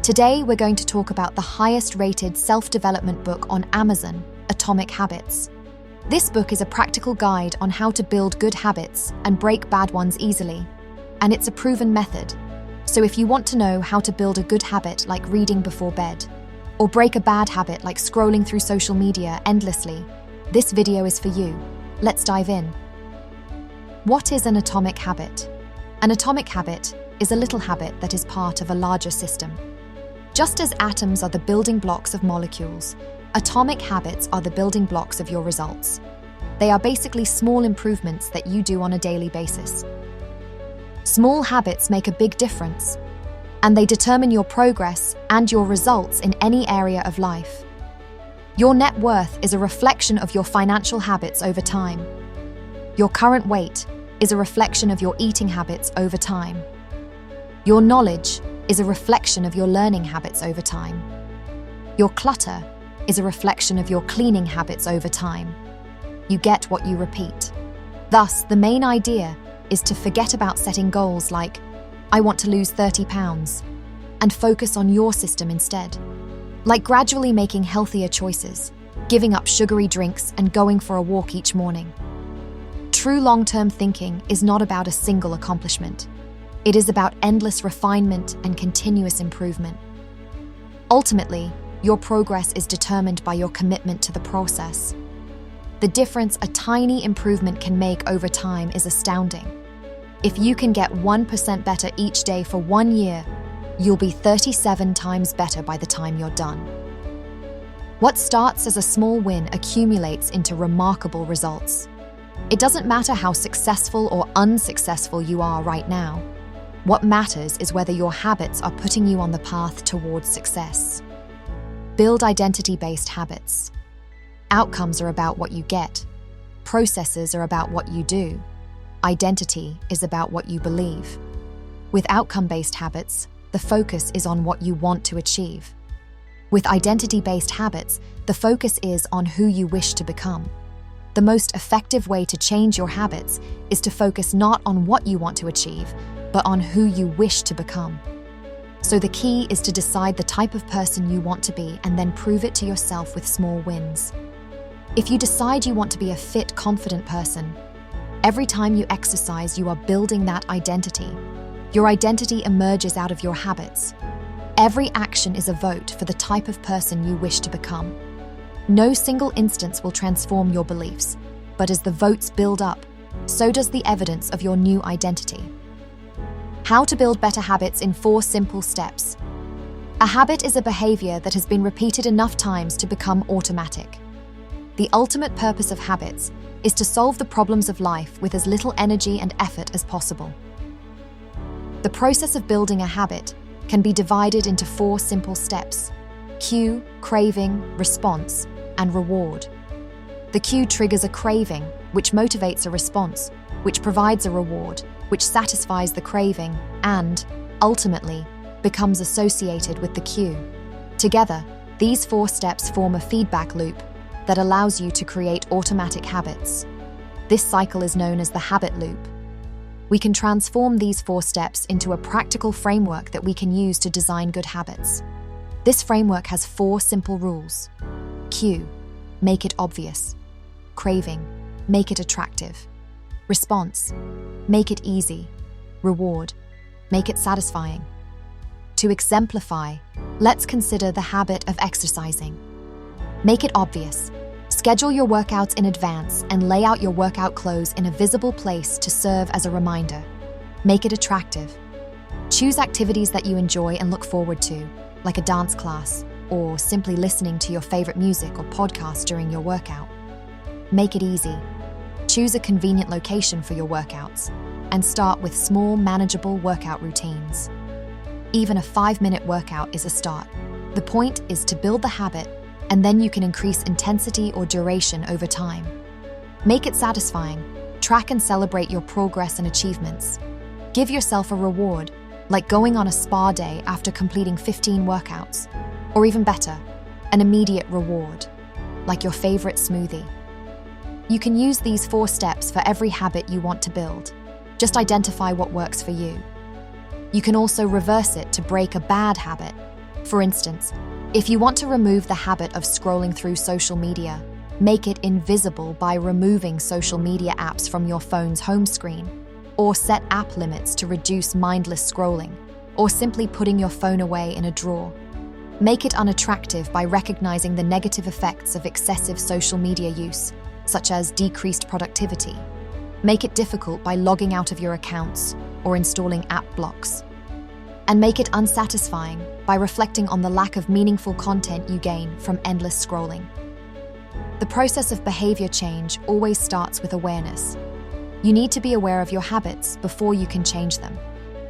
Today, we're going to talk about the highest-rated self-development book on Amazon, Atomic Habits. This book is a practical guide on how to build good habits and break bad ones easily. And it's a proven method. So if you want to know how to build a good habit like reading before bed, or break a bad habit like scrolling through social media endlessly, this video is for you. Let's dive in. What is an atomic habit? An atomic habit is a little habit that is part of a larger system. Just as atoms are the building blocks of molecules, atomic habits are the building blocks of your results. They are basically small improvements that you do on a daily basis. Small habits make a big difference, and they determine your progress and your results in any area of life. Your net worth is a reflection of your financial habits over time. Your current weight is a reflection of your eating habits over time. Your knowledge is a reflection of your learning habits over time. Your clutter is a reflection of your cleaning habits over time. You get what you repeat. Thus, the main idea is to forget about setting goals like, I want to lose 30 pounds, and focus on your system instead. Like gradually making healthier choices, giving up sugary drinks and going for a walk each morning. True long-term thinking is not about a single accomplishment. It is about endless refinement and continuous improvement. Ultimately, your progress is determined by your commitment to the process. The difference a tiny improvement can make over time is astounding. If you can get 1% better each day for 1 year, you'll be 37 times better by the time you're done. What starts as a small win accumulates into remarkable results. It doesn't matter how successful or unsuccessful you are right now. What matters is whether your habits are putting you on the path towards success. Build identity-based habits. Outcomes are about what you get. Processes are about what you do. Identity is about what you believe. With outcome-based habits, the focus is on what you want to achieve. With identity-based habits, the focus is on who you wish to become. The most effective way to change your habits is to focus not on what you want to achieve, but on who you wish to become. So the key is to decide the type of person you want to be and then prove it to yourself with small wins. If you decide you want to be a fit, confident person, every time you exercise, you are building that identity. Your identity emerges out of your habits. Every action is a vote for the type of person you wish to become. No single instance will transform your beliefs, but as the votes build up, so does the evidence of your new identity. How to build better habits in 4 simple steps. A habit is a behavior that has been repeated enough times to become automatic. The ultimate purpose of habits is to solve the problems of life with as little energy and effort as possible. The process of building a habit can be divided into 4 simple steps: cue, craving, response, and reward. The cue triggers a craving, which motivates a response, which provides a reward, which satisfies the craving and, ultimately, becomes associated with the cue. Together, these 4 steps form a feedback loop that allows you to create automatic habits. This cycle is known as the habit loop. We can transform these 4 steps into a practical framework that we can use to design good habits. This framework has 4 simple rules. Cue, make it obvious. Craving, make it attractive. Response, make it easy. Reward, make it satisfying. To exemplify, let's consider the habit of exercising. Make it obvious. Schedule your workouts in advance and lay out your workout clothes in a visible place to serve as a reminder. Make it attractive. Choose activities that you enjoy and look forward to, like a dance class, or simply listening to your favorite music or podcast during your workout. Make it easy. Choose a convenient location for your workouts, and start with small, manageable workout routines. Even a 5-minute workout is a start. The point is to build the habit, and then you can increase intensity or duration over time. Make it satisfying. Track and celebrate your progress and achievements. Give yourself a reward, like going on a spa day after completing 15 workouts. Or even better, an immediate reward, like your favorite smoothie. You can use these 4 steps for every habit you want to build. Just identify what works for you. You can also reverse it to break a bad habit. For instance, if you want to remove the habit of scrolling through social media, make it invisible by removing social media apps from your phone's home screen, or set app limits to reduce mindless scrolling, or simply putting your phone away in a drawer. Make it unattractive by recognizing the negative effects of excessive social media use, such as decreased productivity. Make it difficult by logging out of your accounts or installing app blocks. And make it unsatisfying by reflecting on the lack of meaningful content you gain from endless scrolling. The process of behavior change always starts with awareness. You need to be aware of your habits before you can change them.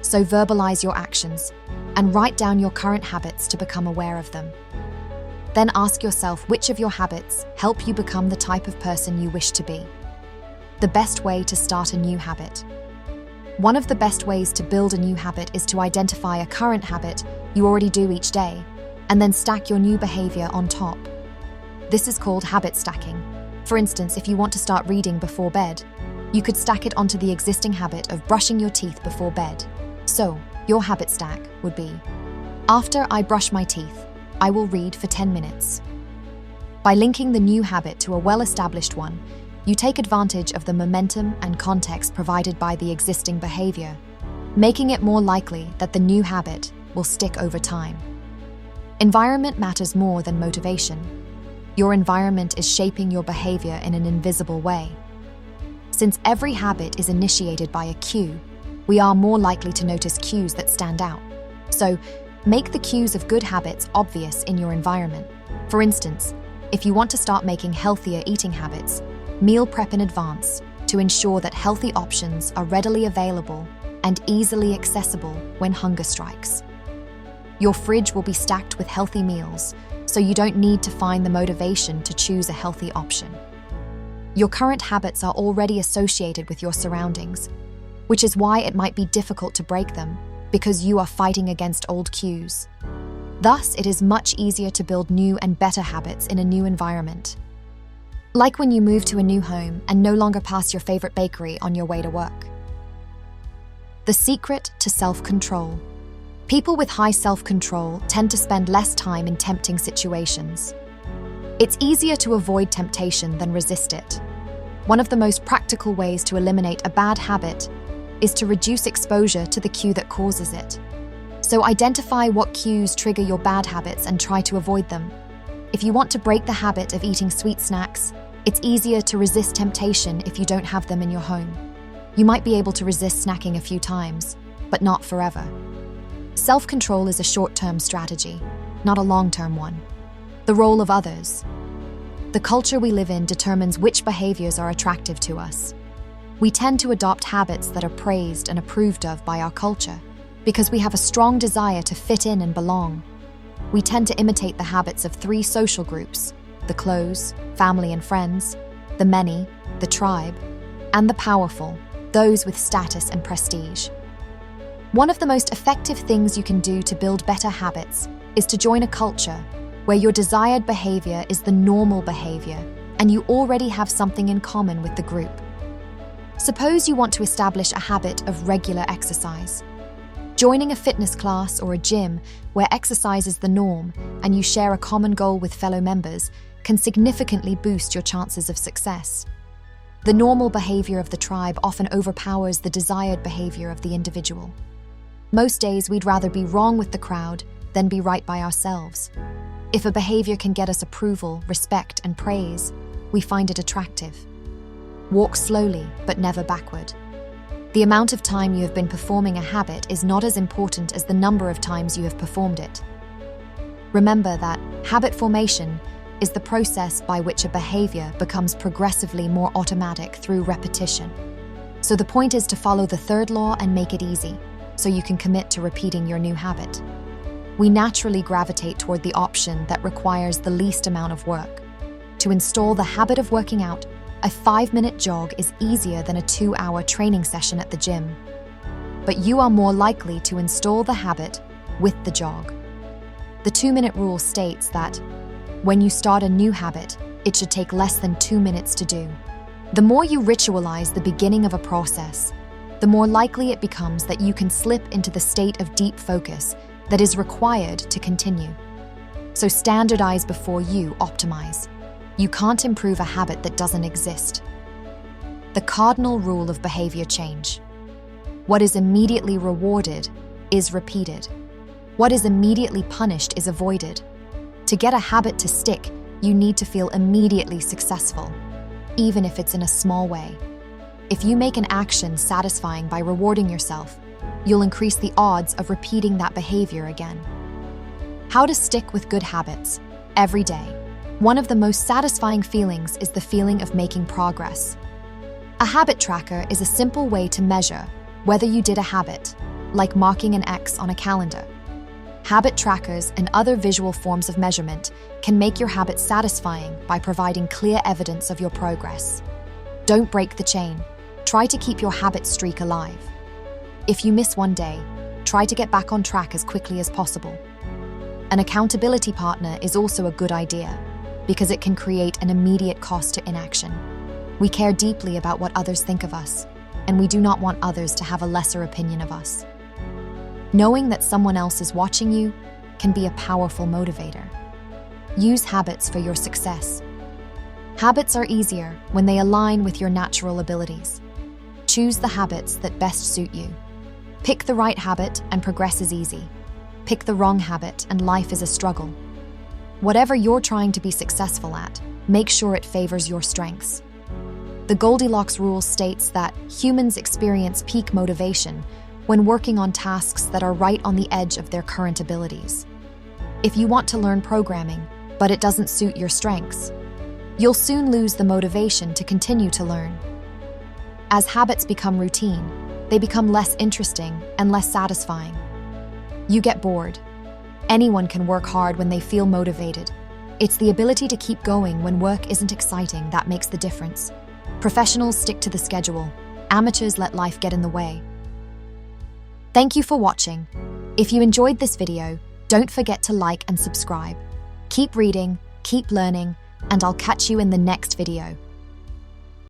So verbalize your actions and write down your current habits to become aware of them. Then ask yourself which of your habits help you become the type of person you wish to be. The best way to start a new habit. One of the best ways to build a new habit is to identify a current habit you already do each day, and then stack your new behavior on top. This is called habit stacking. For instance, if you want to start reading before bed, you could stack it onto the existing habit of brushing your teeth before bed. So, your habit stack would be: after I brush my teeth, I will read for 10 minutes. By linking the new habit to a well-established one, you take advantage of the momentum and context provided by the existing behavior, making it more likely that the new habit will stick over time. Environment matters more than motivation. Your environment is shaping your behavior in an invisible way. Since every habit is initiated by a cue, we are more likely to notice cues that stand out. So, make the cues of good habits obvious in your environment. For instance, if you want to start making healthier eating habits, meal prep in advance to ensure that healthy options are readily available and easily accessible when hunger strikes. Your fridge will be stacked with healthy meals, so you don't need to find the motivation to choose a healthy option. Your current habits are already associated with your surroundings, which is why it might be difficult to break them, because you are fighting against old cues. Thus, it is much easier to build new and better habits in a new environment. Like when you move to a new home and no longer pass your favorite bakery on your way to work. The secret to self-control. People with high self-control tend to spend less time in tempting situations. It's easier to avoid temptation than resist it. One of the most practical ways to eliminate a bad habit is to reduce exposure to the cue that causes it. So identify what cues trigger your bad habits and try to avoid them. If you want to break the habit of eating sweet snacks, it's easier to resist temptation if you don't have them in your home. You might be able to resist snacking a few times, but not forever. Self-control is a short-term strategy, not a long-term one. The role of others. The culture we live in determines which behaviors are attractive to us. We tend to adopt habits that are praised and approved of by our culture because we have a strong desire to fit in and belong. We tend to imitate the habits of 3 social groups: the close, family and friends, the many, the tribe, and the powerful, those with status and prestige. One of the most effective things you can do to build better habits is to join a culture where your desired behavior is the normal behavior and you already have something in common with the group. Suppose you want to establish a habit of regular exercise. Joining a fitness class or a gym where exercise is the norm and you share a common goal with fellow members can significantly boost your chances of success. The normal behavior of the tribe often overpowers the desired behavior of the individual. Most days we'd rather be wrong with the crowd than be right by ourselves. If a behavior can get us approval, respect, and praise, we find it attractive. Walk slowly, but never backward. The amount of time you have been performing a habit is not as important as the number of times you have performed it. Remember that habit formation is the process by which a behavior becomes progressively more automatic through repetition. So the point is to follow the 3rd law and make it easy, so you can commit to repeating your new habit. We naturally gravitate toward the option that requires the least amount of work. To install the habit of working out, a 5-minute jog is easier than a 2-hour training session at the gym. But you are more likely to install the habit with the jog. The 2-minute rule states that when you start a new habit, it should take less than 2 minutes to do. The more you ritualize the beginning of a process, the more likely it becomes that you can slip into the state of deep focus that is required to continue. So standardize before you optimize. You can't improve a habit that doesn't exist. The cardinal rule of behavior change. What is immediately rewarded is repeated. What is immediately punished is avoided. To get a habit to stick, you need to feel immediately successful, even if it's in a small way. If you make an action satisfying by rewarding yourself, you'll increase the odds of repeating that behavior again. How to stick with good habits every day. One of the most satisfying feelings is the feeling of making progress. A habit tracker is a simple way to measure whether you did a habit, like marking an X on a calendar. Habit trackers and other visual forms of measurement can make your habit satisfying by providing clear evidence of your progress. Don't break the chain. Try to keep your habit streak alive. If you miss one day, try to get back on track as quickly as possible. An accountability partner is also a good idea because it can create an immediate cost to inaction. We care deeply about what others think of us, and we do not want others to have a lesser opinion of us. Knowing that someone else is watching you can be a powerful motivator. Use habits for your success. Habits are easier when they align with your natural abilities. Choose the habits that best suit you. Pick the right habit and progress is easy. Pick the wrong habit and life is a struggle. Whatever you're trying to be successful at, make sure it favors your strengths. The Goldilocks rule states that humans experience peak motivation when working on tasks that are right on the edge of their current abilities. If you want to learn programming, but it doesn't suit your strengths, you'll soon lose the motivation to continue to learn. As habits become routine, they become less interesting and less satisfying. You get bored. Anyone can work hard when they feel motivated. It's the ability to keep going when work isn't exciting that makes the difference. Professionals stick to the schedule. Amateurs let life get in the way. Thank you for watching. If you enjoyed this video, don't forget to like and subscribe. Keep reading, keep learning, and I'll catch you in the next video.